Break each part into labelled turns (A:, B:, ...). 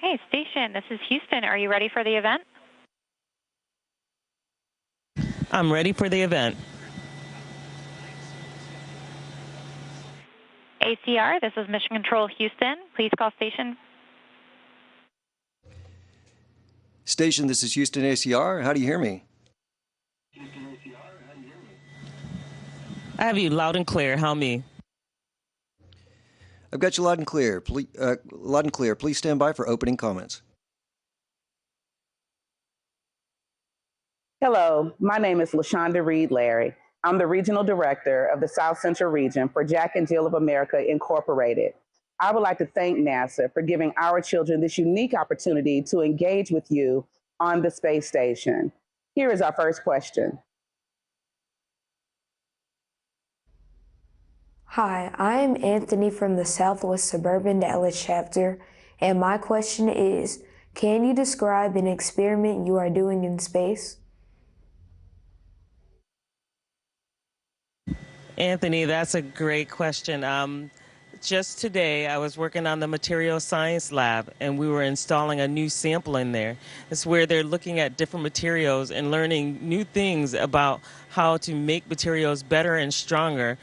A: Hey, station, this is Houston. Are you ready for the event?
B: I'm ready for the event.
A: ACR, this is Mission Control Houston. Please call station.
C: Station, this is Houston ACR. How do you hear me?
B: I have you loud and clear. How me?
C: I've got you loud and clear. Please stand by for opening comments.
D: Hello, my name is LaShonda Reed Larry. I'm the Regional Director of the South Central Region for Jack and Jill of America Incorporated. I would like to thank NASA for giving our children this unique opportunity to engage with you on the space station. Here is our first question.
E: Hi, I'm Anthony from the Southwest Suburban Dallas chapter, and my question is, can you describe an experiment you are doing in space?
B: Anthony, that's a great question. Just today, I was working on the material science lab, and we were installing a new sample in there. It's where they're looking at different materials and learning new things about how to make materials better and stronger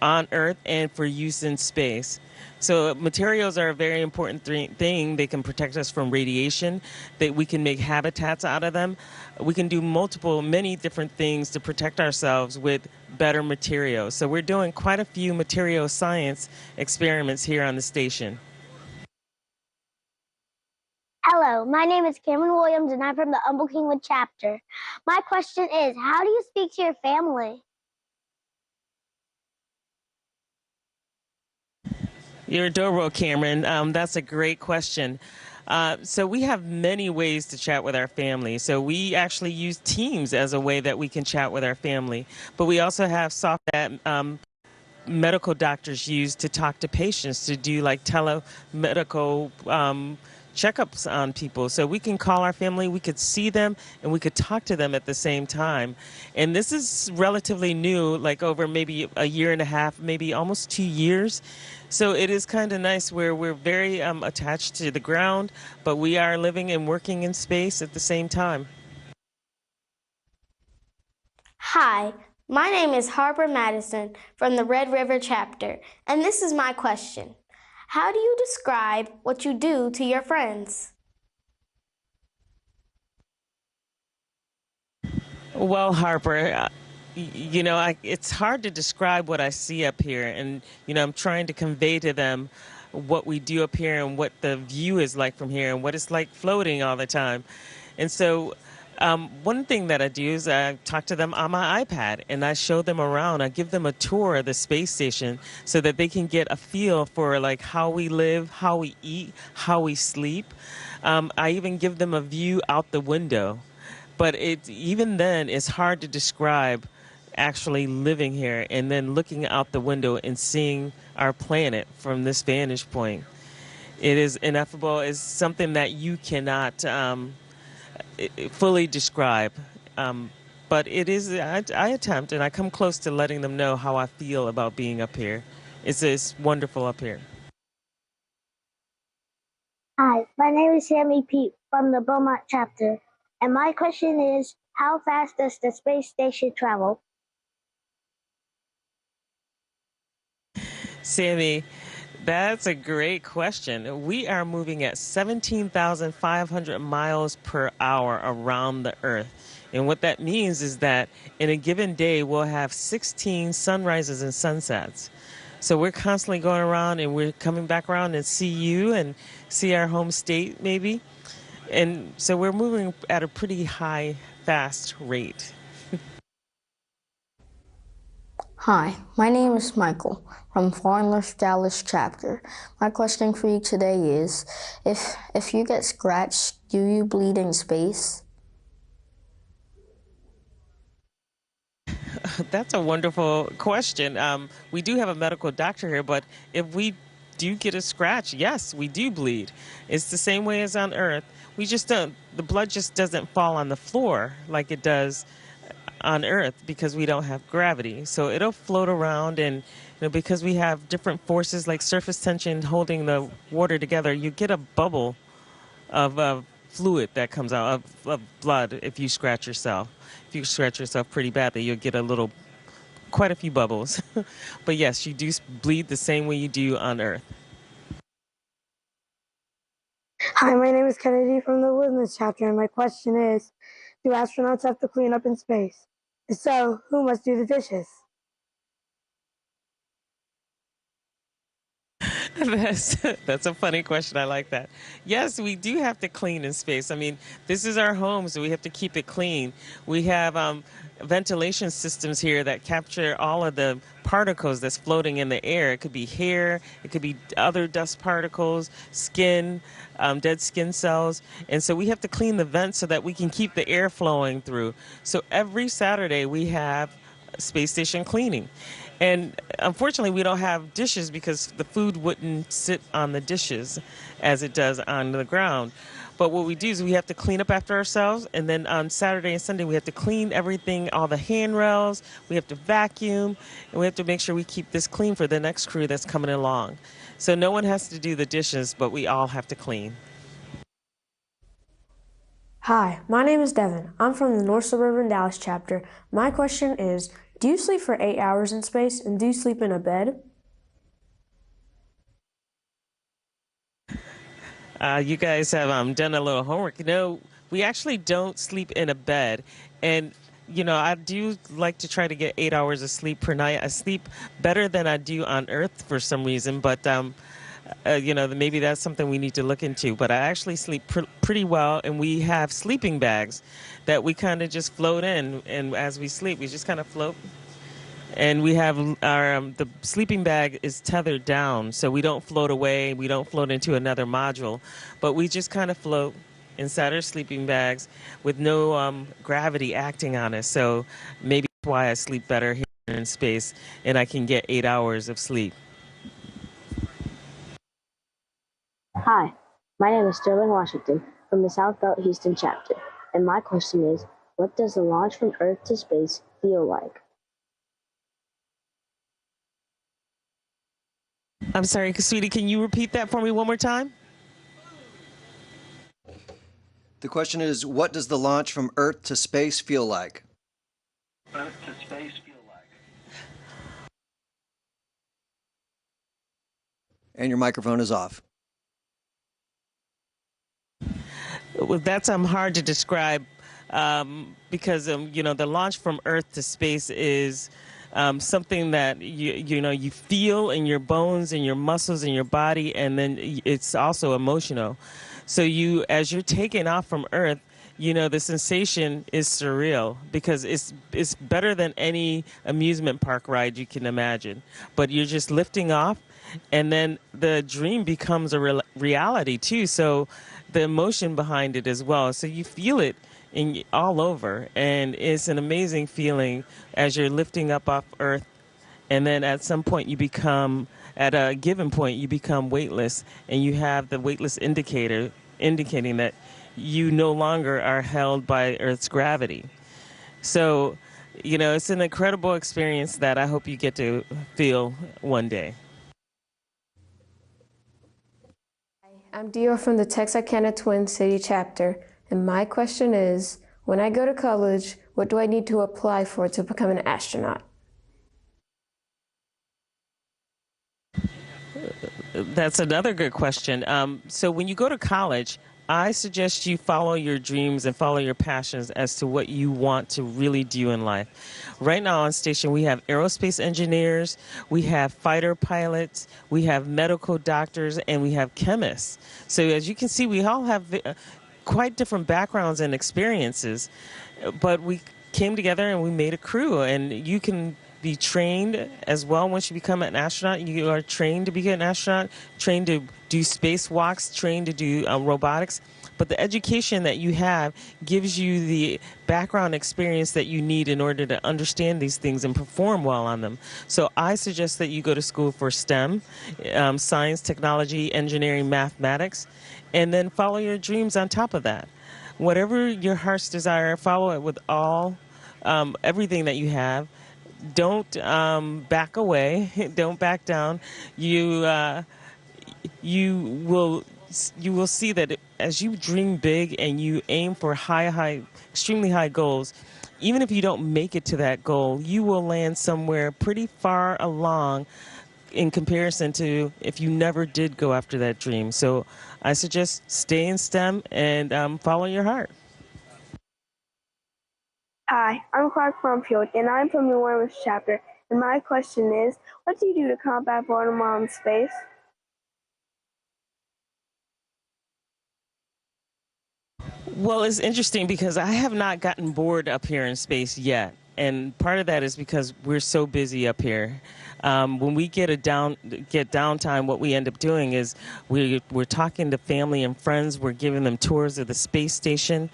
B: on Earth and for use in space. So materials are a very important thing. They can protect us from radiation, that we can make habitats out of them. We can do many different things to protect ourselves with better materials. So we're doing quite a few material science experiments here on the station.
F: Hello, my name is Cameron Williams and I'm from the Humble Kingwood chapter. My question is, how do you speak to your family?
B: You're adorable, Cameron. That's a great question. So we have many ways to chat with our family. So we actually use Teams as a way that we can chat with our family. But we also have software that medical doctors use to talk to patients, to do like telemedical checkups on people. So we can call our family, we could see them, and we could talk to them at the same time. And this is relatively new, like over maybe a year and a half, maybe almost 2 years. So it is kind of nice where we're very attached to the ground, but we are living and working in space at the same time.
F: Hi, my name is Harper Madison from the Red River chapter, and this is my question. How do you describe what you do to your friends?
B: Well, Harper, it's hard to describe what I see up here. And, I'm trying to convey to them what we do up here and what the view is like from here and what it's like floating all the time. And so one thing that I do is I talk to them on my iPad and I show them around. I give them a tour of the space station so that they can get a feel for like how we live, how we eat, how we sleep. I even give them a view out the window. But even then, it's hard to describe actually living here and then looking out the window and seeing our planet from this vantage point. It is ineffable. It's something that you cannot fully describe. But it is, I attempt and I come close to letting them know how I feel about being up here. It's wonderful up here.
F: Hi, my name is Sammy Pete from the Beaumont chapter, and my question is, how fast does the space station travel?
B: Sammy, that's a great question. We are moving at 17,500 miles per hour around the Earth. And what that means is that in a given day, we'll have 16 sunrises and sunsets. So we're constantly going around and we're coming back around and see you and see our home state maybe. And so we're moving at a pretty high, fast rate.
E: Hi, my name is Michael from Farmers Dallas chapter. My question for you today is, if you get scratched, do you bleed in space?
B: That's a wonderful question. We do have a medical doctor here, but if we do get a scratch, yes, we do bleed. It's the same way as on Earth. The blood just doesn't fall on the floor like it does on Earth because we don't have gravity. So it'll float around, and because we have different forces like surface tension holding the water together, you get a bubble of fluid that comes out of blood if you scratch yourself. If you scratch yourself pretty badly, you'll get quite a few bubbles. But yes, you do bleed the same way you do on Earth.
G: Hi, my name is Kennedy from the Woodlands chapter, and my question is, do astronauts have to clean up in space? If so, who must do the dishes?
B: That's a funny question. I like that. Yes, we do have to clean in space. I mean, this is our home, so we have to keep it clean. We have ventilation systems here that capture all of the particles that's floating in the air. It could be hair, it could be other dust particles, skin, dead skin cells. And so we have to clean the vents so that we can keep the air flowing through. So every Saturday we have space station cleaning. And unfortunately, we don't have dishes because the food wouldn't sit on the dishes as it does on the ground. But what we do is we have to clean up after ourselves. And then on Saturday and Sunday, we have to clean everything, all the handrails. We have to vacuum. And we have to make sure we keep this clean for the next crew that's coming along. So no one has to do the dishes, but we all have to clean.
H: Hi, my name is Devin. I'm from the North Suburban Dallas chapter. My question is, do you sleep for 8 hours in space, and do you sleep in a bed?
B: You guys have done a little homework. You know, we actually don't sleep in a bed. And, you know, I do like to try to get 8 hours of sleep per night. I sleep better than I do on Earth for some reason, but, you know, maybe that's something we need to look into. But I actually sleep pretty well, and we have sleeping bags that we kind of just float in. And as we sleep, we just kind of float. And we have our the sleeping bag is tethered down, so we don't float away. We don't float into another module, but we just kind of float inside our sleeping bags with no gravity acting on us. So maybe that's why I sleep better here in space, and I can get 8 hours of sleep.
I: Hi, my name is Sterling Washington from the South Belt Houston chapter, and my question is, what does the launch from Earth to space feel like?
B: I'm sorry, sweetie, can you repeat that for me one more time?
C: The question is, what does the launch from Earth to space feel like?
J: Earth to space feel like?
C: And your microphone is off.
B: Well, that's hard to describe because you know, the launch from Earth to space is something that you feel in your bones and your muscles in your body, and then it's also emotional. So as you're taking off from Earth, you know, the sensation is surreal because it's better than any amusement park ride you can imagine. But you're just lifting off, and then the dream becomes a reality too. So the emotion behind it as well. So you feel it all over, and it's an amazing feeling as you're lifting up off Earth, and then at some point at a given point you become weightless, and you have the weightless indicator indicating that you no longer are held by Earth's gravity. So, you know, it's an incredible experience that I hope you get to feel one day.
H: I'm Dior from the Texarkana Twin City chapter, and my question is, when I go to college, what do I need to apply for to become an astronaut?
B: That's another good question. So when you go to college, I suggest you follow your dreams and follow your passions as to what you want to really do in life. Right now on station, we have aerospace engineers, we have fighter pilots, we have medical doctors, and we have chemists. So as you can see, we all have quite different backgrounds and experiences, but we came together and we made a crew, and you can be trained as well. Once you become an astronaut, you are trained to be an astronaut, trained to do spacewalks, trained to do robotics. But the education that you have gives you the background experience that you need in order to understand these things and perform well on them. So I suggest that you go to school for STEM, science, technology, engineering, mathematics, and then follow your dreams on top of that. Whatever your heart's desire, follow it with everything that you have. Don't back away. Don't back down. You will you will see that as you dream big and you aim for extremely high goals, even if you don't make it to that goal, you will land somewhere pretty far along in comparison to if you never did go after that dream. So I suggest stay in STEM and follow your heart.
G: Hi, I'm Clark Brumfield, and I'm from the Wilderness chapter. And my question is, what do you do to combat boredom while in space?
B: Well, it's interesting because I have not gotten bored up here in space yet. And part of that is because we're so busy up here. When we get downtime, what we end up doing is we're talking to family and friends. We're giving them tours of the space station,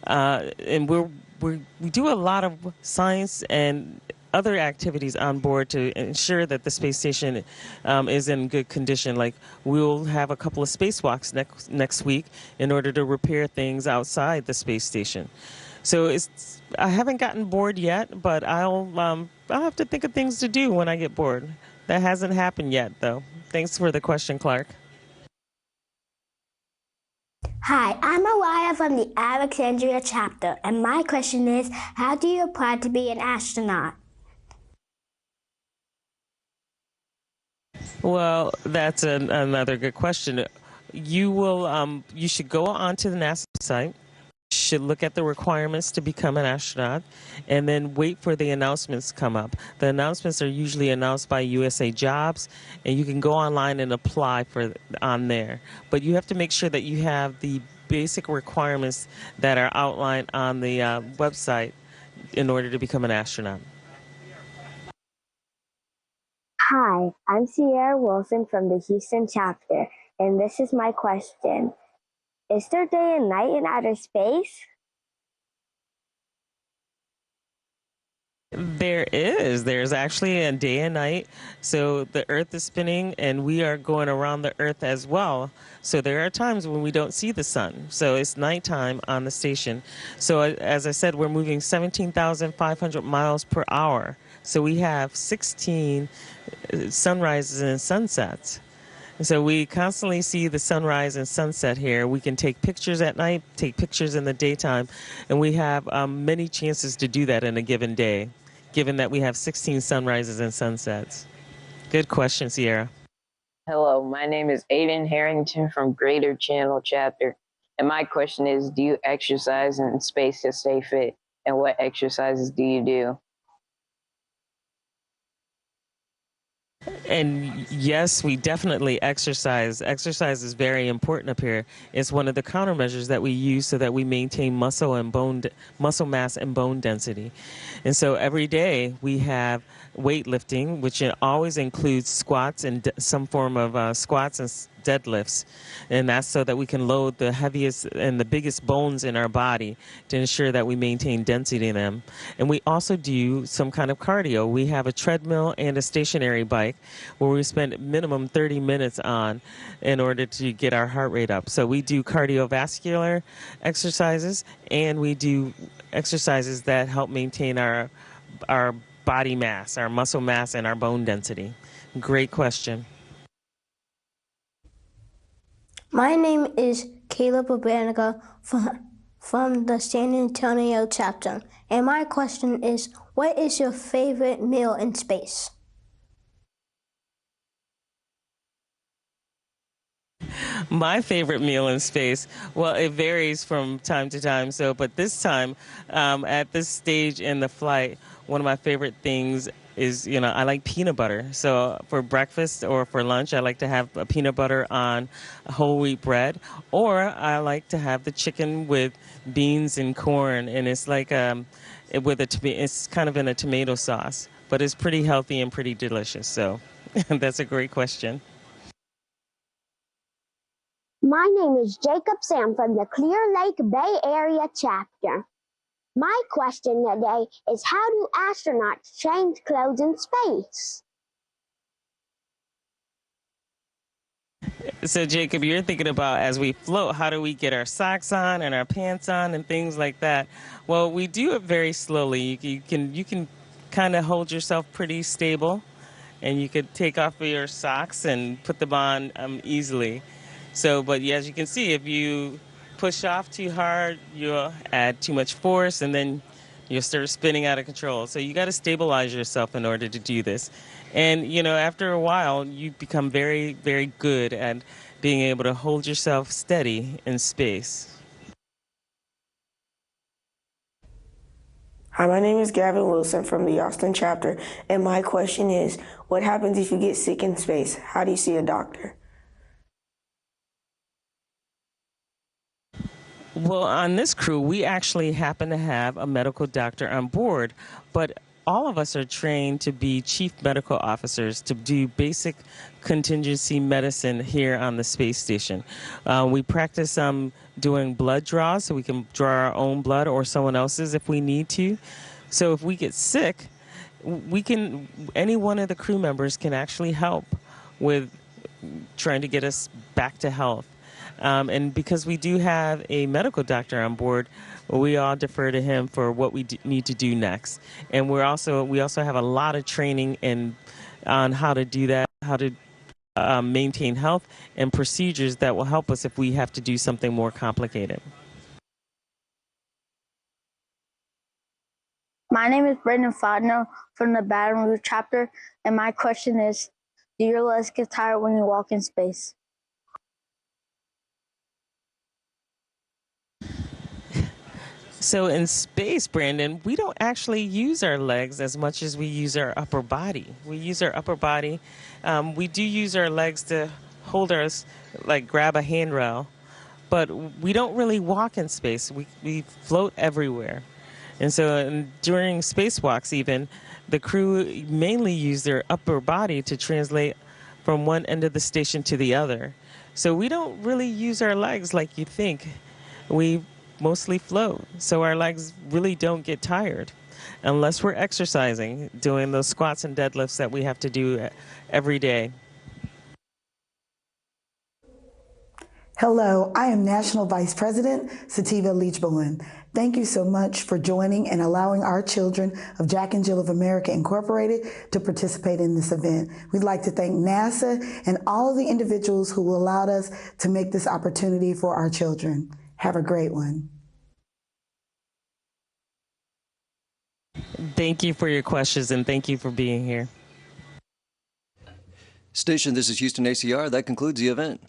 B: and we do a lot of science and other activities on board to ensure that the space station is in good condition. Like we'll have a couple of spacewalks next week in order to repair things outside the space station. So I haven't gotten bored yet, but I'll have to think of things to do when I get bored. That hasn't happened yet, though. Thanks for the question, Clark.
F: Hi, I'm Alaya from the Alexandria chapter, and my question is, how do you apply to be an astronaut?
B: Well, that's another good question. You should go onto the NASA site. Should look at the requirements to become an astronaut and then wait for the announcements to come up. The announcements are usually announced by USA Jobs, and you can go online and apply on there. But you have to make sure that you have the basic requirements that are outlined on the website in order to become an astronaut.
I: Hi, I'm Sierra Wilson from the Houston chapter, and this is my question. Is there day and night in outer space?
B: There's actually a day and night. So the Earth is spinning and we are going around the Earth as well. So there are times when we don't see the sun. So it's nighttime on the station. So as I said, we're moving 17,500 miles per hour. So we have 16 sunrises and sunsets. So we constantly see the sunrise and sunset here. We can take pictures at night, take pictures in the daytime, and we have many chances to do that in a given day, given that we have 16 sunrises and sunsets. Good question, Sierra.
K: Hello, my name is Aiden Harrington from Greater Channel Chapter, and my question is, do you exercise in space to stay fit, and what exercises do you do?
B: And yes, we definitely exercise. Exercise is very important up here. It's one of the countermeasures that we use so that we maintain muscle mass and bone density. And so every day we have weightlifting, which always includes squats and some form of squats and deadlifts. And that's so that we can load the heaviest and the biggest bones in our body to ensure that we maintain density in them. And we also do some kind of cardio. We have a treadmill and a stationary bike where we spend minimum 30 minutes on in order to get our heart rate up. So we do cardiovascular exercises and we do exercises that help maintain our body mass, our muscle mass, and our bone density. Great question.
E: My name is Caleb Ubanica from the San Antonio chapter, and my question is, what is your favorite meal in space?
B: My favorite meal in space, well, it varies from time to time. So, but this time, at this stage in the flight, one of my favorite things is, I like peanut butter. So for breakfast or for lunch, I like to have a peanut butter on whole wheat bread, or I like to have the chicken with beans and corn, and it's like it's kind of in a tomato sauce, but it's pretty healthy and pretty delicious. So that's a great question.
I: My name is Jacob Sam from the Clear Lake Bay Area chapter. My question today is, how do astronauts change clothes in space?
B: So Jacob, you're thinking about as we float, how do we get our socks on and our pants on and things like that? Well, we do it very slowly. You can kind of hold yourself pretty stable, and you could take off your socks and put them on easily. So, but yeah, as you can see, if you push off too hard, you'll add too much force, and then you'll start spinning out of control. So you got to stabilize yourself in order to do this. And, you know, after a while, you become very, very good at being able to hold yourself steady in space.
L: Hi, my name is Gavin Wilson from the Austin chapter, and my question is, what happens if you get sick in space? How do you see a doctor?
B: Well, on this crew, we actually happen to have a medical doctor on board, but all of us are trained to be chief medical officers to do basic contingency medicine here on the space station. We practice doing blood draws so we can draw our own blood or someone else's if we need to. So if we get sick, any one of the crew members can actually help with trying to get us back to health. And because we do have a medical doctor on board, we all defer to him for what we need to do next. And we also have a lot of training on how to do that, how to maintain health, and procedures that will help us if we have to do something more complicated.
M: My name is Brendan Fodno from the Baton Rouge chapter, and my question is, do your legs get tired when you walk in space?
B: So in space, Brandon, we don't actually use our legs as much as we use our upper body. We use our upper body. We do use our legs to hold us, like grab a handrail, but we don't really walk in space. We float everywhere. And so during spacewalks even, the crew mainly use their upper body to translate from one end of the station to the other. So we don't really use our legs like you think. We mostly float, so our legs really don't get tired unless we're exercising, doing those squats and deadlifts that we have to do every day.
N: Hello, I am National Vice President Sativa Leach-Bowen. Thank you so much for joining and allowing our children of Jack and Jill of America Incorporated to participate in this event. We'd like to thank NASA and all of the individuals who allowed us to make this opportunity for our children. Have a great one.
B: Thank you for your questions and thank you for being here.
C: Station, this is Houston ACR. That concludes the event.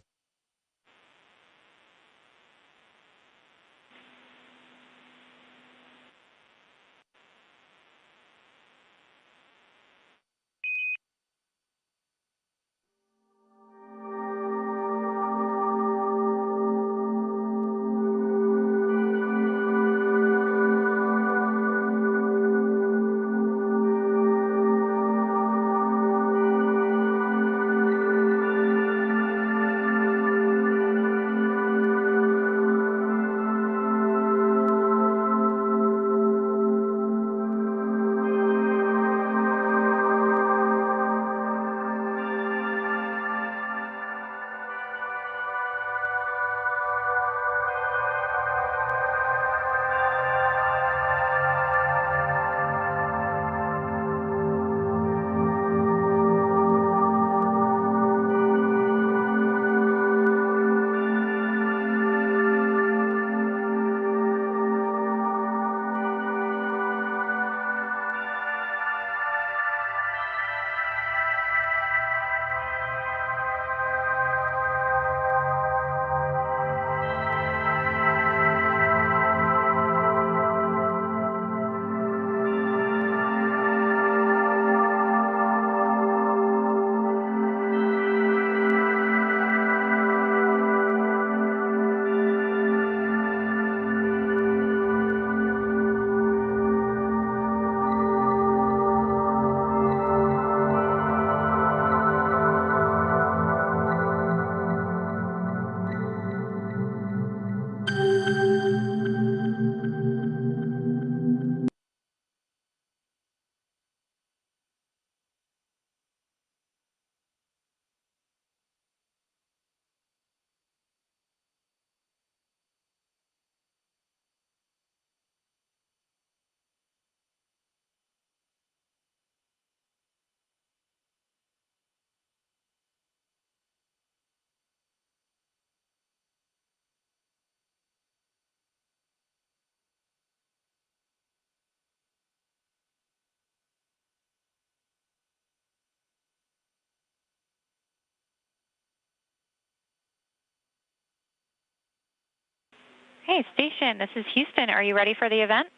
A: Hey, station, this is Houston. Are you ready for the event?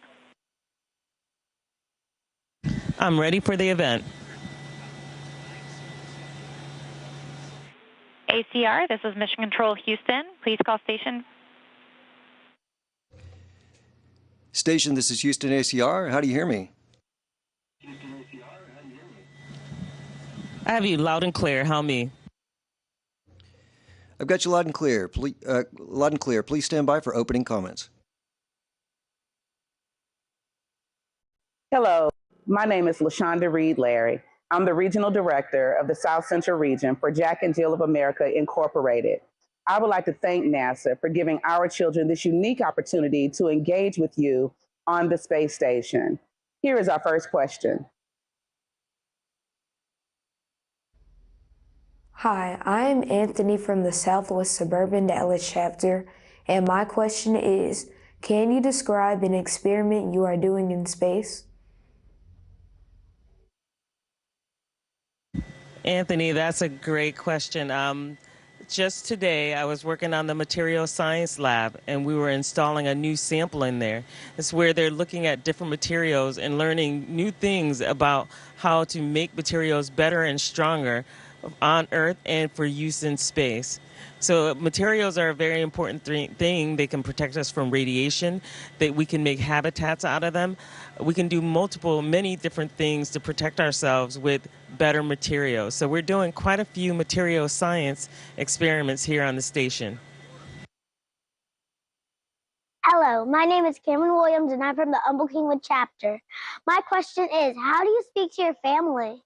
B: I'm ready for the event.
A: ACR, this is Mission Control Houston. Please call station.
C: Station, this is Houston ACR. How do you hear me?
B: I have you loud and clear. How me?
C: I've got you loud and clear. Please stand by for opening comments.
D: Hello, my name is LaShonda Reed Larry. I'm the Regional Director of the South Central Region for Jack and Jill of America, Incorporated. I would like to thank NASA for giving our children this unique opportunity to engage with you on the space station. Here is our first question.
H: Hi, I'm Anthony from the Southwest Suburban Dallas chapter, and my question is, can you describe an experiment you are doing in space?
B: Anthony, that's a great question. Just today, I was working on the material science lab, and we were installing a new sample in there. It's where they're looking at different materials and learning new things about how to make materials better and stronger on Earth and for use in space. So materials are a very important thing. They can protect us from radiation, that we can make habitats out of them. We can do many different things to protect ourselves with better materials. So we're doing quite a few material science experiments here on the station.
I: Hello, my name is Cameron Williams and I'm from the Humble Kingwood chapter. My question is, how do you speak to your family?